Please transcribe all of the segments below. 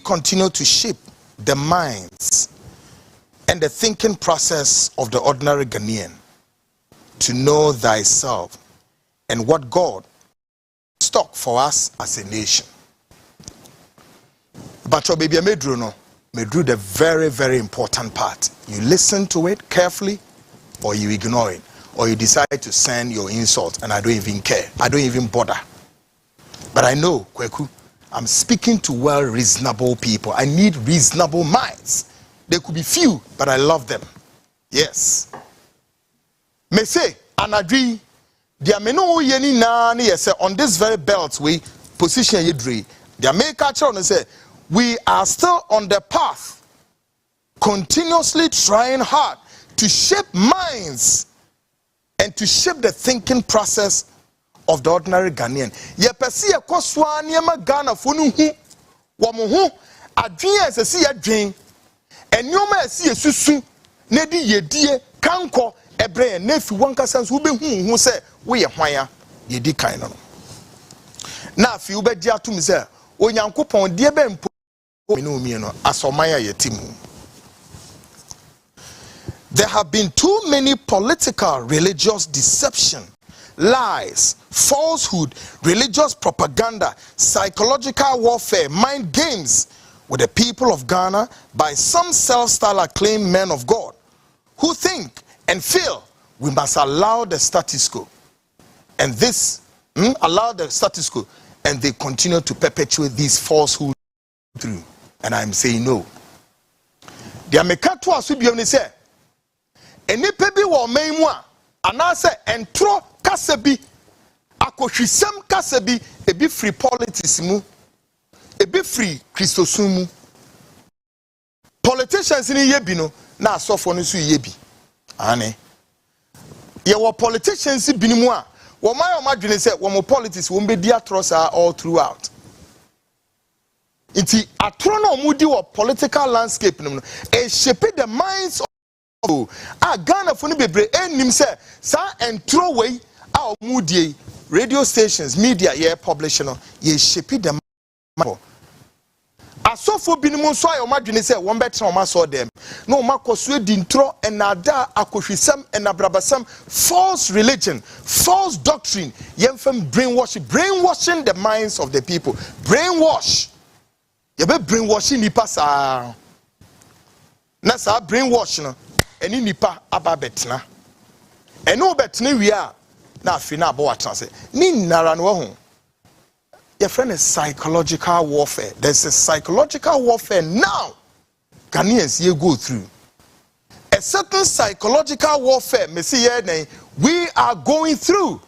continue to shape the minds and the thinking process of the ordinary Ghanaian to know thyself and what God stock for us as a nation. But your baby Medru no, Medru the very, very important part. You listen to it carefully, or you ignore it, or you decide to send your insult, and I don't even care. I don't even bother. But I know, Kwaku, I'm speaking to well-reasonable people. I need reasonable minds. They could be few, but I love them. Yes. Me say, anadri, dia meno yeni na ni yese on this very belt we position yedri. Dia make actually say we are still on the path, continuously trying hard to shape minds and to shape the thinking process of the ordinary Ghanaian. Ye pesi ye koswa niema Ghana funu hu wo mo hu adwen asesi ye dwen enyoma asi esusu na di yedie kanko ebre na fi wankasa so be hu se wo ye hwan ye di kan no na fi wo be di atum se onyankopon die be mpo me no mi no asomaya ye timu. There have been too many political, religious deception, lies, falsehood, religious propaganda, psychological warfare, mind games with the people of Ghana by some self-styled acclaimed men of God who think and feel we must allow the status quo. And this, allow the status quo, and they continue to perpetuate these falsehoods through. And I'm saying no. The American say, eni pebi wo manmu a anase entro kasabi akohwisem kasabi ebi free politics mu ebi free Christosun mu politicians ni yebi no na asofo no so yebi ane ye wo politicians bi ni mu a wo man o madwene se wo mo politics wo be di atross all throughout. Iti atro na omudi wo political landscape no e shape the minds of Ghana for bebre enim se sa entro way a omudie radio stations media ye publishing no ye shape them asofo binimu so ayo madwene se won betra o maso dem no o makoso di ntro enada akohwisam enabrabasam false religion, false doctrine yemfam brainwashing the minds of the people. Brainwash ye be brainwashing nipa sa na sa brainwash no eni nipa aba betena eno betena wi a na afi na abo atena se ni nara no ho your friend is psychological warfare. There's a psychological warfare now Ghanaians ye go through a certain psychological warfare we are going through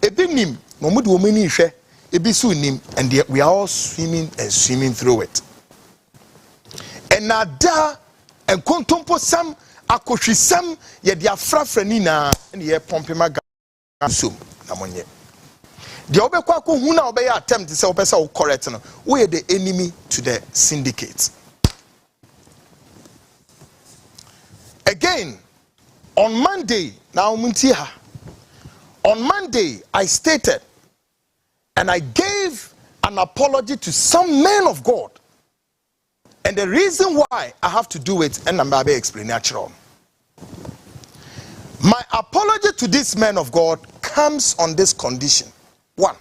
ebi nim no mu de o mani hwe ebi so nim, and yet we are all swimming through it. And nada and kontompo sam akohwisam ye dia frafra ni na ye pompema so na monye the obekwa ko hu na obey attempt say opesa wo correct no we are the enemy to the syndicate. Again on Monday I stated and I gave an apology to some men of God. And the reason why I have to do it, and I'm going to explain natural. My apology to this man of God comes on this condition. One,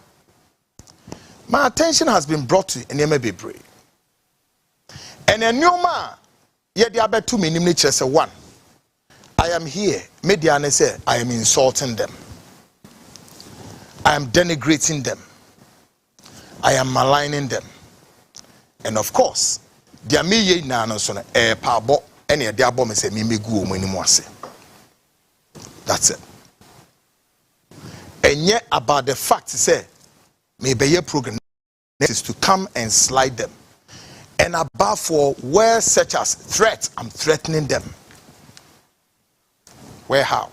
my attention has been brought to Enyema Bebre. And Enyoma, yet the other two meaning nature say one. I am here, media say I am insulting them. I am denigrating them. I am maligning them. And of course, dia me ye na no so no pa bo ene dia bo me se me megu o mani mu ase. That's it. Enye about the fact say me be ye program is to come and slide them. And above for where such as threat, I'm threatening them. Where how?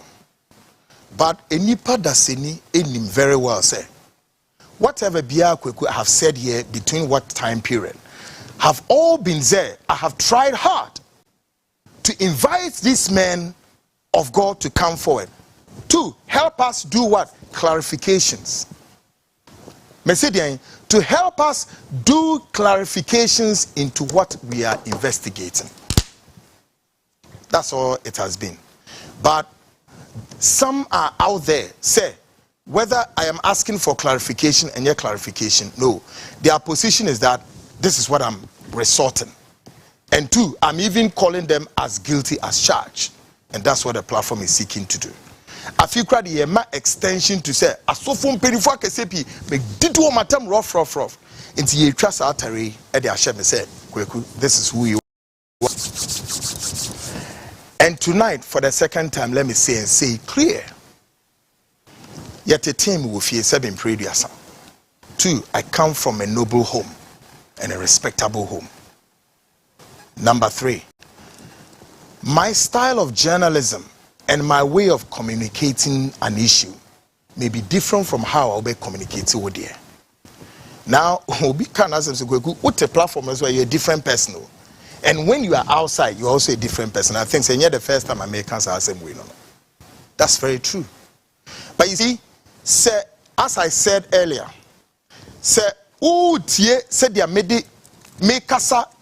But enipa daseni enim very well say whatever Bia Kwaku have said here between what time period have all been there. I have tried hard to invite these men of God to come forward to help us do what? Clarifications. Messidian, to help us do clarifications into what we are investigating. That's all it has been. But some are out there, say, whether I am asking for clarification and your clarification, no. Their position is that this is what I'm resorting. And two, I'm even calling them as guilty as charged. And that's what the platform is seeking to do. I feel quite the extension to say, Asofum Perifua Kesepi, make did one matam rough. Into ye trust artery at the Hashem said, Kwaku, this is who you are. And tonight, for the second time, let me say and say clear. Yet a team will fear 7 previous. 2, I come from a noble home and a respectable home. Number 3, my style of journalism and my way of communicating an issue may be different from how I'll be communicating with you. Now, Obi can ask them, what the platform is where you're a different person. And when you are outside, you're also a different person. I think saying the first time Americans are the same way. No. That's very true. But you see, sir, as I said earlier, sir, said they made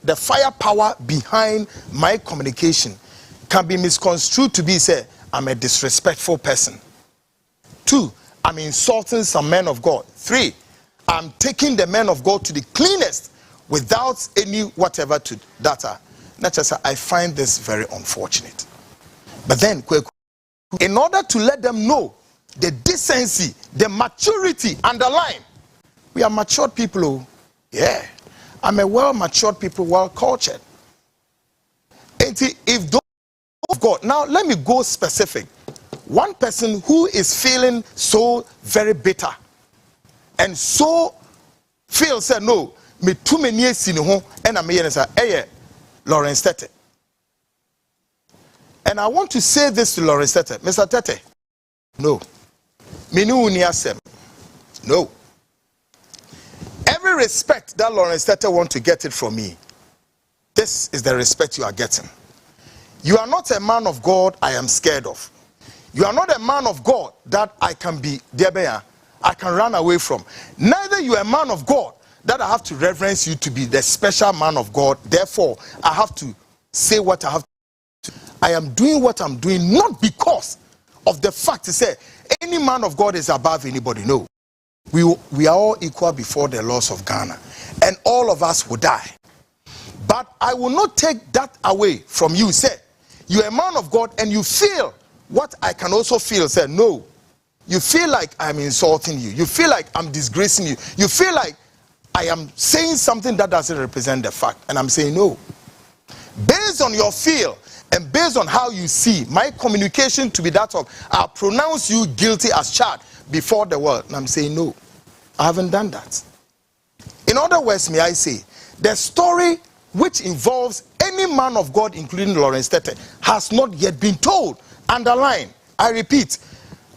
the firepower behind my communication can be misconstrued to be, say, I'm a disrespectful person. 2, I'm insulting some men of God. 3, I'm taking the men of God to the cleanest without any whatever to data. Not just, I find this very unfortunate. But then, in order to let them know the decency, the maturity underlying, we are matured people. Oh, yeah. I'm a well-matured people, well-cultured. And if those of God, now let me go specific. One person who is feeling so very bitter and so feels that no, me too many years in home, and I'm here and say, hey, Lawrence Tetteh. And I want to say this to Lawrence Tetteh, Mr. Tetteh. No, me no uniasem. No. Every respect that Lawrence Tetteh want to get it from me, this is the respect you are getting. You are not a man of God I am scared of. You are not a man of God that I can be, I can run away from. Neither you are a man of God that I have to reverence you to be the special man of God. Therefore, I have to say what I have to. I am doing what I'm doing not because of the fact to say any man of God is above anybody. No. We are all equal before the laws of Ghana. And all of us will die. But I will not take that away from you. Say, you're a man of God and you feel what I can also feel. Say, no. You feel like I'm insulting you. You feel like I'm disgracing you. You feel like I am saying something that doesn't represent the fact. And I'm saying no. Based on your feel and based on how you see my communication to be that of, I'll pronounce you guilty as charged before the world. And I'm saying no. I haven't done that. In other words, may I say, the story which involves any man of God, including Lawrence Tetteh, has not yet been told. Underline, I repeat,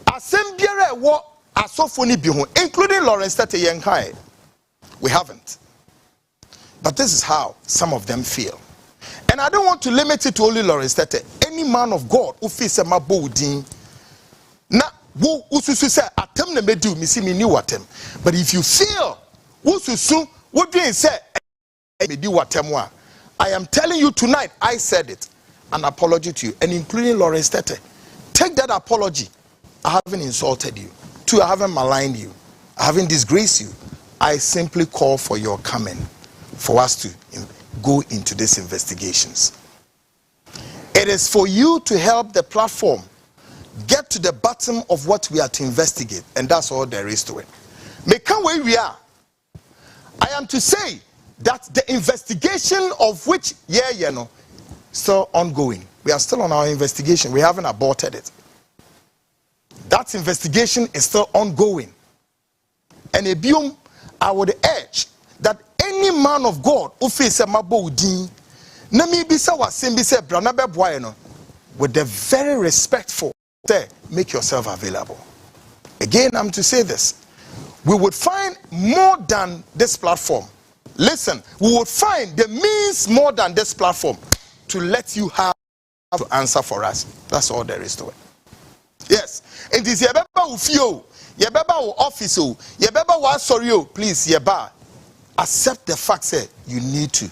including Lawrence Tetteh, we haven't. But this is how some of them feel. And I don't want to limit it to only Lawrence Tetteh. Any man of God who feels a mabodin, na wo ususu say atem na medu mi si mi ni watem. But if you feel ususu what doing say medi watem wa, I am telling you tonight, I said it. An apology to you, and including Lawrence Tetteh. Take that apology. I haven't insulted you. 2, I haven't maligned you. I haven't disgraced you. I simply call for your coming for us to go into these investigations. It is for you to help the platform get to the bottom of what we are to investigate, and that's all there is to it. Mekan where we are, I am to say that the investigation of which, still ongoing. We are still on our investigation. We haven't aborted it. That investigation is still ongoing. And Ebium, I would urge that any man of God who faces a mabodin, with the very respectful, make yourself available. Again, I'm to say this. We would find more than this platform. Listen, we would find the means more than this platform to let you have to answer for us. That's all there is to it. Yes. And this Yebeba wo office o, yebeba wo sorry o, please yeba. Accept the fact that you need to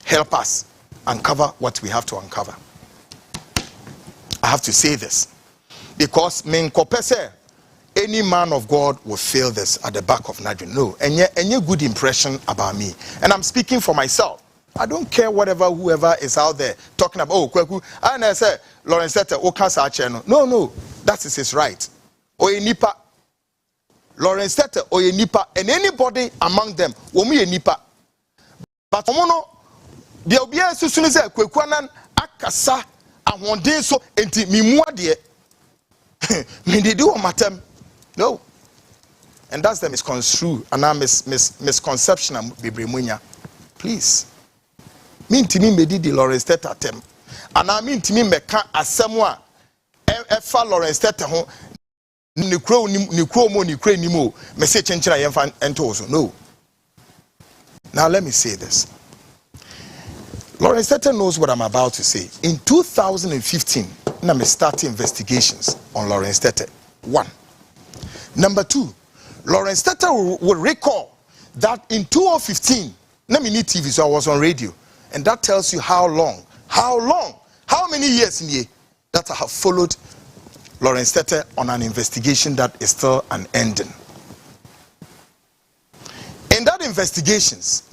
help us uncover what we have to uncover. I have to say this because any man of God will feel this at the back of Nadrin. No, and yet good impression about me. And I'm speaking for myself. I don't care whoever is out there talking about, oh, Kwaku, and I say, Lawrence Tetteh, Okasa channel. No, that is his right. Oye nipa, Lawrence Tetteh, oye nipa, and anybody among them, omi nipa. But omono, the obia susuni se Kwaku Annan akasa ahonde so enti mimua de me dey do on matem. No. And that's the misconstrue and misconception and bibremunya. Please. Mean to me medi the Lawrence Tetteh tem. And I mean to me meka asemwa efa Lawrence Tetteh ho ni kro ni mo me say chenchira yemfa ento so. No. Now let me say this. Lawrence Tetteh knows what I'm about to say. In 2015, na me start investigations on Lawrence Tetteh. 1. Number 2, Lawrence Tetteh will recall that in 2015, na me need TV, so I was on radio. And that tells you how many years in here that I have followed Lawrence Tetteh on an investigation that is still unending. In that investigations,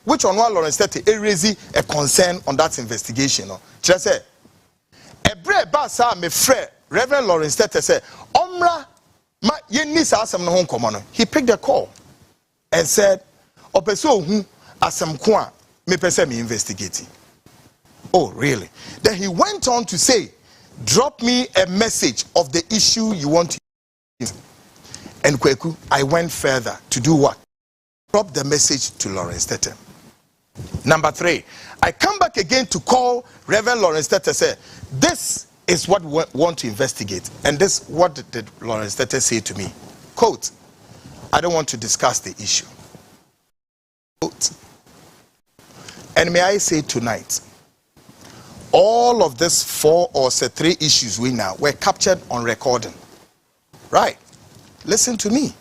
which on one Lawrence Tetteh raised a concern on that investigation. Just say, a brave basa me friend, Reverend Lawrence Tetteh said, Omra ma yenni sa asem no ho. He picked the call and said, Opeso hu asem ko a me pese me investigating. Oh, really? Then he went on to say, drop me a message of the issue you want to use. And Kwaku, I went further to do what? Drop the message to Lawrence Tetteh. Number 3, I come back again to call Reverend Lawrence Tetteh, say, this is what we want to investigate. And this, what did Lawrence Tetteh say to me? Quote, I don't want to discuss the issue. Quote. And may I say tonight, all of this 4 or 3 issues we now were captured on recording. Right? Listen to me.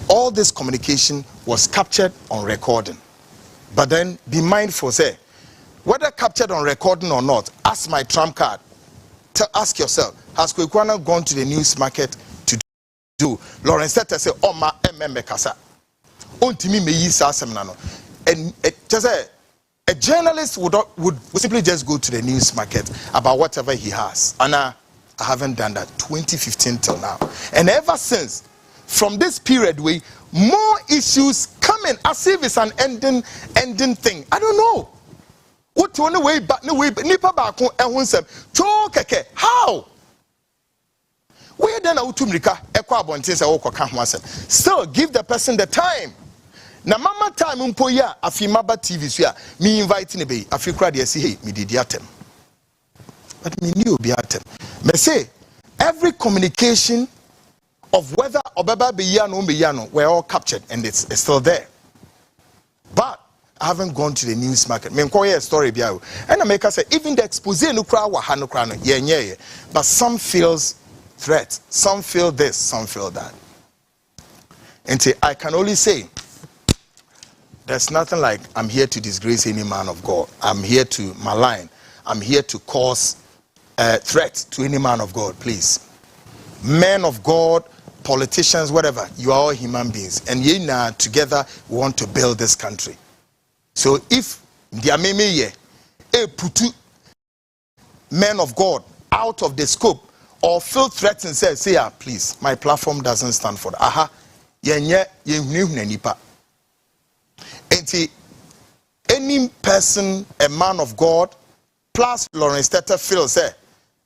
All this communication was captured on recording. But then be mindful, say, whether captured on recording or not, ask my trump card. Ask yourself, has Kwaku Annan gone to the news market to do? Lawrence Tetteh say, oh ma kasa. Ontimi me yi sa asem na no. And just a journalist would simply just go to the news market about whatever he has. And I haven't done that 2015 till now. And ever since, from this period, more issues coming as if it's an ending thing. I don't know. What one way back no way nipa back on keke. How? Where then autumrika ekwa abonte se wo koka ho asem. Still give the person the time. Na mama time mpo ya afimaba TV so ya me invite ne be afikra de say hey me didi atem. But me knew be atem. Me say every communication of whether Obeba Beyano, we're all captured and it's still there. But I haven't gone to the news market. Me a story biao. And I make us say even the expose no crowd no yeah. But some feels threat, some feel this, some feel that. And say I can only say there's nothing like I'm here to disgrace any man of God. I'm here to malign. I'm here to cause threat to any man of God, please. Men of God, politicians, whatever, you are all human beings. And ye now together want to build this country. So if the ameme putu men of God out of the scope or feel threats and say, please, my platform doesn't stand for that. Aha, any person, a man of God, plus Lawrence Tetteh feels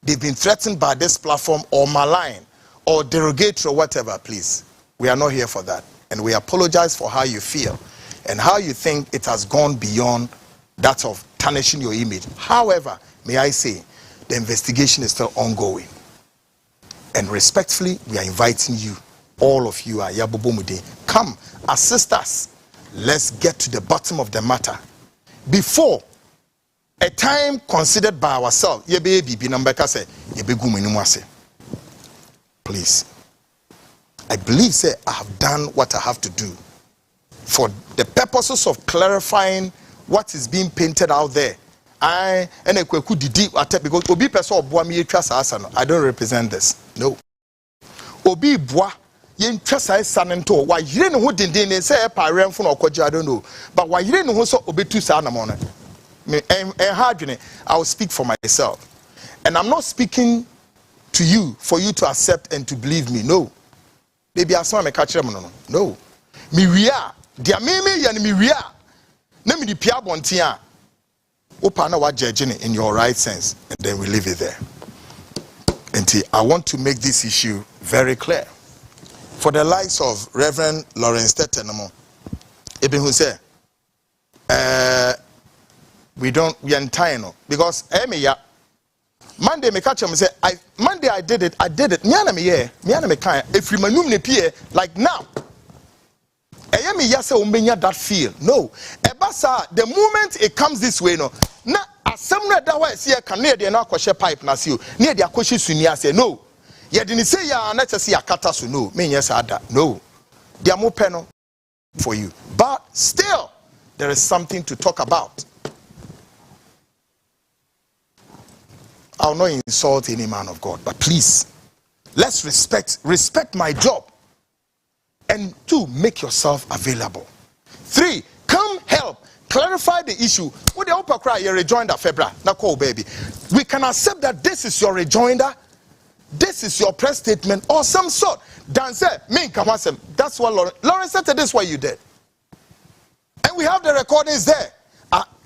they've been threatened by this platform or malign or derogatory or whatever, please. We are not here for that. And we apologize for how you feel and how you think it has gone beyond that of tarnishing your image. However, may I say, the investigation is still ongoing. And respectfully, we are inviting you, all of you, come, assist us. Let's get to the bottom of the matter. Before a time considered by ourselves, please. I believe, say, I have done what I have to do for the purposes of clarifying what is being painted out there. I Kwaku didi because obi person oboa me yetwa saasa no. I don't represent this. No. Obi boa yentwa saasa nto wa yire ne ho denden say pa remfo na okoje, I don't know. But wa yire ne ho so obetu saa na mo no. Me I will speak for myself. And I'm not speaking to you for you to accept and to believe me. No. Baby asama me catch them no. No. Me wia dia me ya me wia. Na me di pia bonten a opa na wa judging in your right sense, and then we leave it there. And I want to make this issue very clear. For the likes of Reverend Lawrence Tetteh no, who say we are entirely no, because Monday me catch him say Monday I did it. Me ana me kind if you manum ne pie like now. Me yase umbenya that feel. No. Ebasa the moment it comes this way no. Na asem na da wa see can na de na akwhye pipe na see o. Na de akwhye suni ase no. Ye de ni say ya na chese akata so no. Me nyesa ada. No. They are more penal for you. But still there is something to talk about. I'll not insult any man of God, but please, let's respect my job. And 2, make yourself available. 3, come help, clarify the issue. With the upper cry, your rejoinder, Febra, na call baby. We can accept that this is your rejoinder, this is your press statement, or some sort. Dan said, me kamasem. That's what Lawrence said. This is what you did. And we have the recordings there.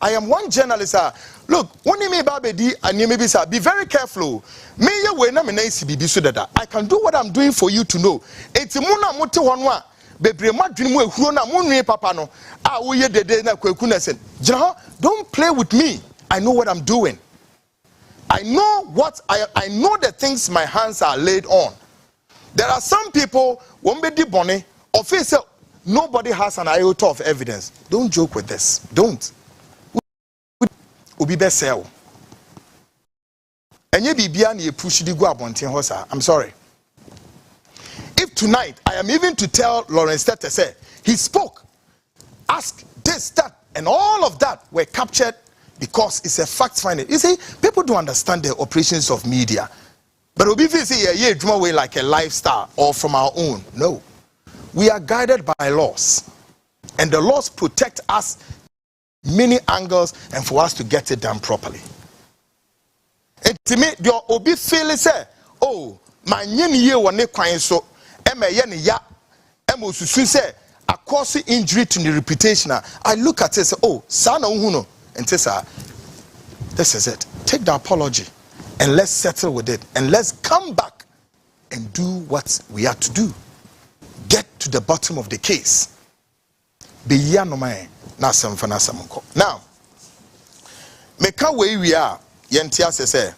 I am one journalist. Look, when you be very careful. I can do what I'm doing for you to know. It's muna muti wanwa. Don't play with me. I know what I'm doing. I know what I know the things my hands are laid on. There are some people nobody has an iota of evidence. Don't joke with this. Don't. I'm sorry. If tonight I am even to tell Lawrence Tetteh, say he spoke, ask this, that, and all of that were captured because it's a fact finding. You see, people don't understand the operations of media. But we say yeah, way like a lifestyle or from our own. No. We are guided by laws. And the laws protect us many angles and for us to get it done properly. And to me, the obi feel say, oh, my ye one kwan so yen ya susu say a cause injury to the reputation. I look at it and say, oh, sana uhuno, and say, this is it. Take the apology and let's settle with it and let's come back and do what we have to do. Get to the bottom of the case. Now, meka way we are, yentia say,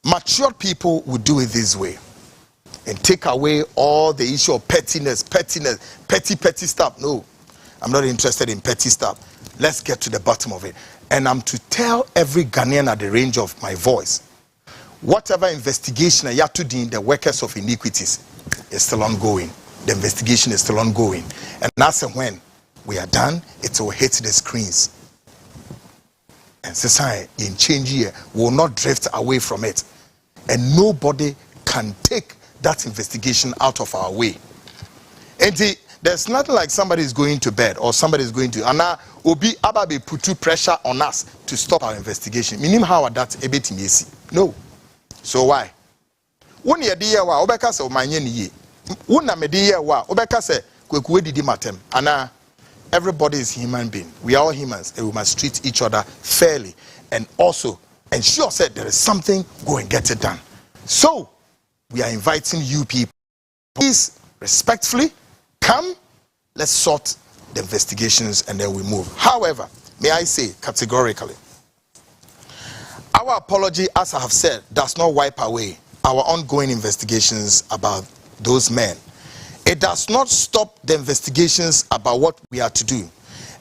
mature people would do it this way and take away all the issue of pettiness, petty stuff. No, I'm not interested in petty stuff. Let's get to the bottom of it. And I'm to tell every Ghanaian at the range of my voice, whatever investigation I have to do in the workers of iniquities is still ongoing. The investigation is still ongoing. And that's when we are done, it will hit the screens. And society in change here will not drift away from it. And nobody can take that investigation out of our way. And there's nothing like somebody is going to bed or somebody is going to Anna Obi Ababe put pressure on us to stop our investigation. Minim how that a bit no. So why? When you dear wa obeka se o manye ni ye. Una me dear wa obeka se Kwaku didi matem. Anna everybody is human being. We are all humans and we must treat each other fairly and also ensure that there is something, go and get it done. So we are inviting you people, please respectfully come, let's sort the investigations and then we move. However, may I say categorically, our apology, as I have said, does not wipe away our ongoing investigations about those men. It does not stop the investigations about what we are to do.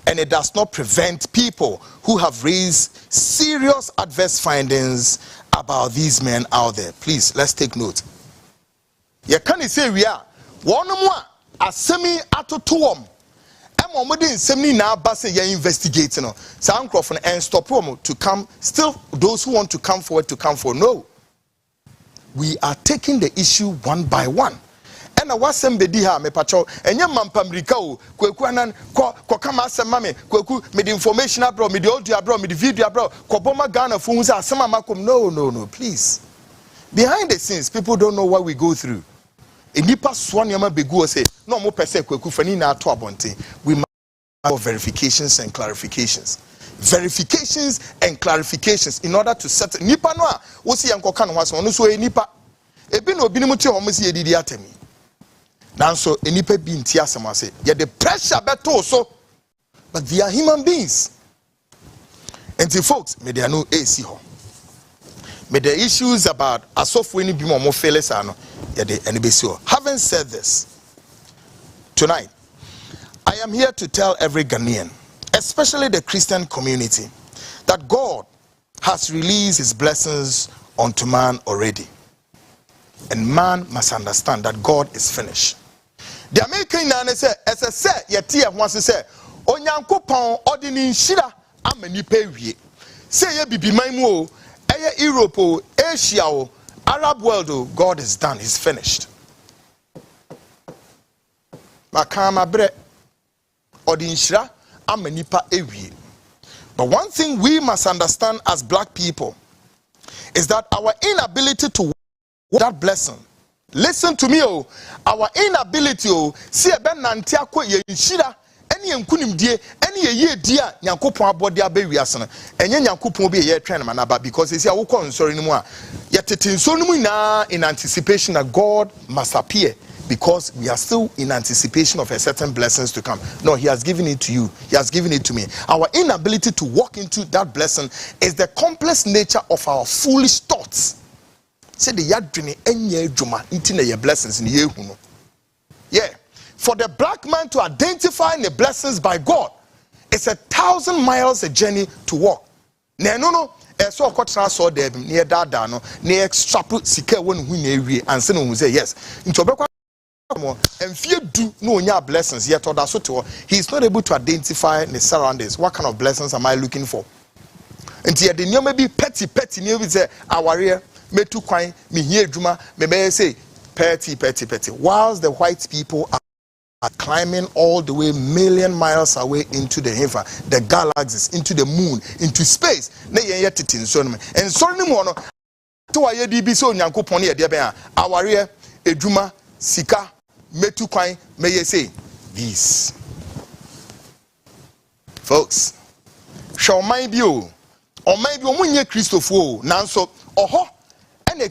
And it does not prevent people who have raised serious adverse findings about these men out there. Please, let's take note. ye can say we are one more asemi atotom emo mo de nsem ni na aba say ye investigate no sa nkrofo and stop them to come. Still those who want to come forward no, we are taking the issue one by one. And I was somebody ha me pacho enye mampamrika o Kwaku Annan ko kama asema me Kwaku me the information abroad, me the audio abroad, me the video abroad, ko boma Ghana fu hu say asema makom. No, please. Behind the scenes, people don't know what we go through. Enipa swanyama begu say no mo pese Kwaku fani na ato abonte. We must have verifications and clarifications. Verifications and clarifications in order to settle. Nipa no a wo si yankoka no waso no so enipa ebi na obi ni muti homo si edidi atemi. Nanso enipa bi nti asem ase ye the pressure beto so, but they are human beings. And the folks me they no AC ho me the issues about asofo ni bi mo feelings ano ye the anibesi ho. Having said this, tonight I am here to tell every Ghanaian, especially the Christian community, that God has released his blessings unto man already, and man must understand that God is finished. The American man say, as I said, yet once say, Onyankopon ordini nshira amani pewie. Say ye bibi maimu, eye Europe, Asia, Arab world, God is done, he's finished. Makama bre ordini nshira amani pa ewie. But one thing we must understand as black people is that our inability to that blessing. Listen to me, oh, our inability, oh, see a ben nantiako ye shira, any enkunim die, any ye dear, Yankopon body abe wiasana, and Yankopon be a year train manaba because it's a wokon sorry anymore. Yet it is so now in anticipation that God must appear because we are still in anticipation of a certain blessings to come. No, he has given it to you, he has given it to me. Our inability to walk into that blessing is the complex nature of our foolish thoughts. Say the yadrini enye juma intina ye blessings in ye huno. Yeah. For the black man to identify the blessings by God, it's 1,000 miles a journey to walk. No. So kotra so there near dada no near extrapu sika won hu na ewie anse no hu say yes. Nti obekwa and fear do no nya blessings yet or so to he is not able to identify the surroundings. What kind of blessings am I looking for? Nti the nyoma bi petty ne bi say aware me tu kwan me hie adwuma me be say petty whilst the white people are climbing all the way million miles away into the heaven, the galaxies, into the moon, into space. Na ye yet in so and so ni mo no to aye di bi so Nyankopon ye de ben a aware adwuma sika me tu kwan me ye say this. Folks, shall my bi o munye Christopher nanso oho